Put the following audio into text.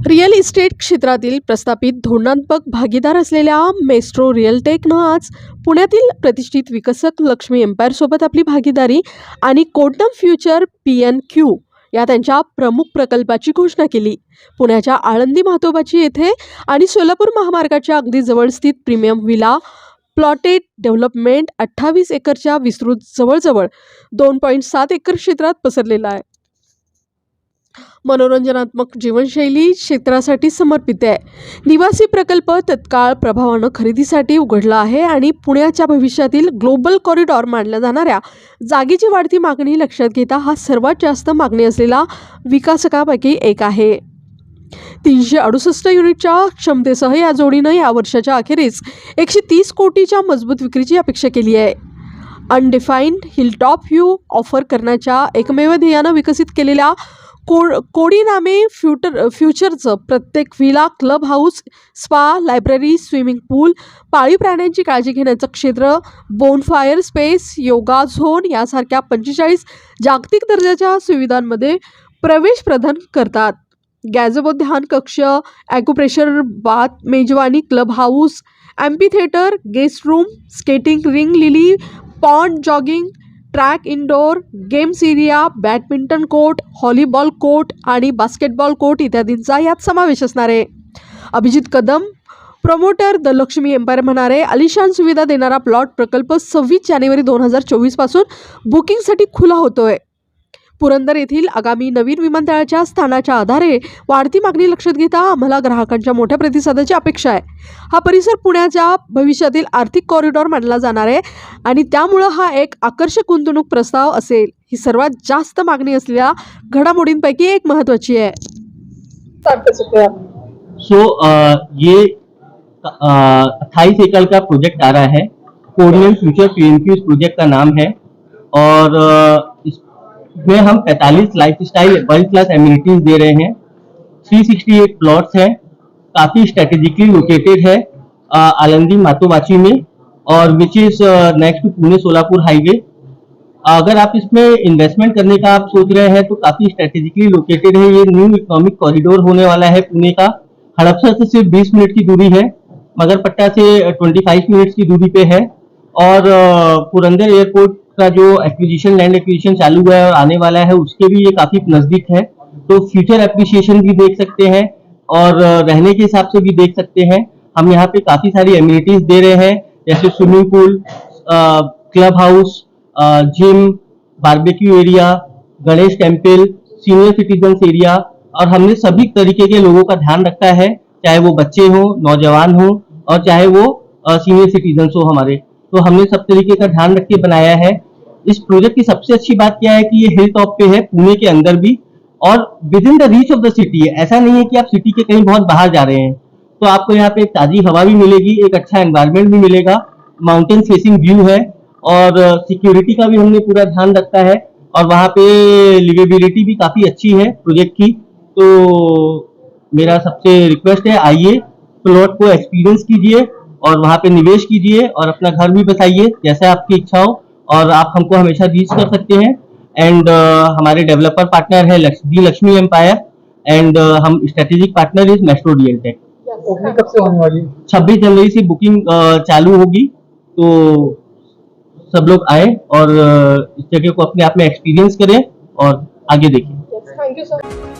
Real estate क्षेत्रातील प्रस्थापित धोरणात्मक भागीदार असलेल्या मेस्ट्रो रिअलटेकनं आज पुण्यातील प्रतिष्ठित विकसक लक्ष्मी एम्पायरसोबत आपली भागीदारी आणि कोटम फ्युचर PNQ या त्यांच्या प्रमुख प्रकल्पाची घोषणा केली. पुण्याच्या आळंदी म्हातोबाची येथे आणि सोलापूर महामार्गाच्या अगदी जवळ स्थित प्रीमियम विला प्लॉटेड डेव्हलपमेंट 28 एकरच्या विस्तृत जवळजवळ 2.7 एकर क्षेत्रात पसरलेला आहे. मनोरंजनात्मक जीवनशैली क्षेत्रासाठी समर्पित आहे. निवासी प्रकल्प तत्काळ प्रभावानं खरेदीसाठी उघडला आहे आणि पुण्याच्या भविष्यातील ग्लोबल कॉरिडॉर मानल्या जाणाऱ्या जागेची वाढती मागणी लक्षात घेता हा सर्वात जास्त मागणी असलेला विकासकापैकी एक आहे. 368 युनिटच्या क्षमतेसह या जोडीनं या वर्षाच्या अखेरीस 130 कोटीच्या मजबूत विक्रीची अपेक्षा केली आहे. अनडिफाईन्ड हिलटॉप व्ह्यू ऑफर करण्याच्या एकमेव ध्येयानं विकसित केलेल्या कोडीनामे फ्युचरचं प्रत्येक villa club house, spa, library, swimming pool, पाळीव प्राण्यांची काळजी घेण्याचं क्षेत्र, बोनफायर स्पेस, योगा झोन यासारख्या 45 जागतिक दर्जाच्या सुविधांमध्ये प्रवेश प्रदान करतात. गॅझेबो ध्यान कक्ष, ॲक्युप्रेशर बाथ, मेजवानी club house, amphitheatre, guest room, skating ring, lily pond, jogging track, indoor games area, badminton court, volleyball court आणि बास्केटबॉल कोर्ट इत्यादींचा यात समावेश असणार आहे. Abhijit Kadam, promoter, the Lakshmi empire म्हणारे, आलिशान सुविधा देणारा प्लॉट प्रकल्प 26 जानेवारी 2024 पासून बुकिंगसाठी खुला होतोय. पुरंदर येथील आगामी नवीन विमानतळाच्या स्थानाच्या आधारे वाढती मागणी लक्षात घेता आम्हाला ग्राहकांच्या मोठ्या प्रतिसादाची अपेक्षा आहे. हा परिसर पुण्याच्या भविष्यातील आर्थिक कॉरिडॉर मानला जाणार आहे आणि त्यामुळं हा एक आकर्षक गुंतवणूक प्रस्ताव असेल. ही सर्वात जास्त मागणी असलेल्या घडामोडींपैकी एक महत्त्वाची आहे. ये 28 एकड़ का प्रोजेक्ट आ रहा है. कोडियम फ्यूचर PNQ इस प्रोजेक्ट का नाम है और इसमें हम 45 लाइफस्टाइल वर्ल्ड क्लास एमिनिटीज दे रहे हैं. 368 प्लॉट्स हैं. काफी स्ट्रेटेजिकली लोकेटेड है आलंदी मातोबाची में और which is next to Pune Solapur highway. अगर आप इसमें इन्वेस्टमेंट करने का आप सोच रहे हैं तो काफी स्ट्रेटेजिकली लोकेटेड है. ये न्यू इकोनॉमिक कॉरिडोर होने वाला है पुणे का. हड़पसर से सिर्फ 20 मिनट की दूरी है, मगरपट्टा से 25 मिनट की दूरी पे है और पुरंदर एयरपोर्ट का जो लैंड एक्विजिशन चालू हुआ है और आने वाला है उसके भी ये काफी नजदीक है. तो फ्यूचर एप्रिसिएशन भी देख सकते हैं और रहने के हिसाब से भी देख सकते हैं. हम यहाँ पे काफी सारी एमिनिटीज दे रहे हैं जैसे swimming pool, club house, gym, barbecue area, Ganesh temple, senior citizens area और हमने सभी तरीके के लोगों का ध्यान रखा है, चाहे वो बच्चे हो, नौजवान हो और चाहे वो सीनियर सिटीजन्स हो हमारे. तो हमने सब तरीके का ध्यान रख के बनाया है. इस प्रोजेक्ट की सबसे अच्छी बात क्या है कि ये हिल टॉप पे है पुणे के अंदर भी और with in the reach of the city है. ऐसा नहीं है कि आप सिटी के कहीं बहुत बाहर जा रहे हैं. तो आपको यहाँ पे ताजी हवा भी मिलेगी, एक अच्छा एनवायरनमेंट भी मिलेगा, माउंटेन फेसिंग व्यू है और सिक्योरिटी का भी हमने पूरा ध्यान रखा है और वहाँ पे लिवेबिलिटी भी काफी अच्छी है प्रोजेक्ट की. तो मेरा सबसे रिक्वेस्ट है, आइए प्लॉट को एक्सपीरियंस कीजिए और वहाँ पे निवेश कीजिए और अपना घर भी बसाइए जैसा आपकी इच्छा हो. और आप हमको हमेशा रीच कर सकते हैं. एंड हमारे डेवलपर पार्टनर है दी लक्ष्मी एम्पायर एंड हम strategic partner is Maestro Realtech. Opening कब से होने वाली है? 26 जनवरी से बुकिंग चालू होगी. तो सब लोग आए और इस जगह को अपने आप में एक्सपीरियंस करें और आगे देखें. Thank you sir.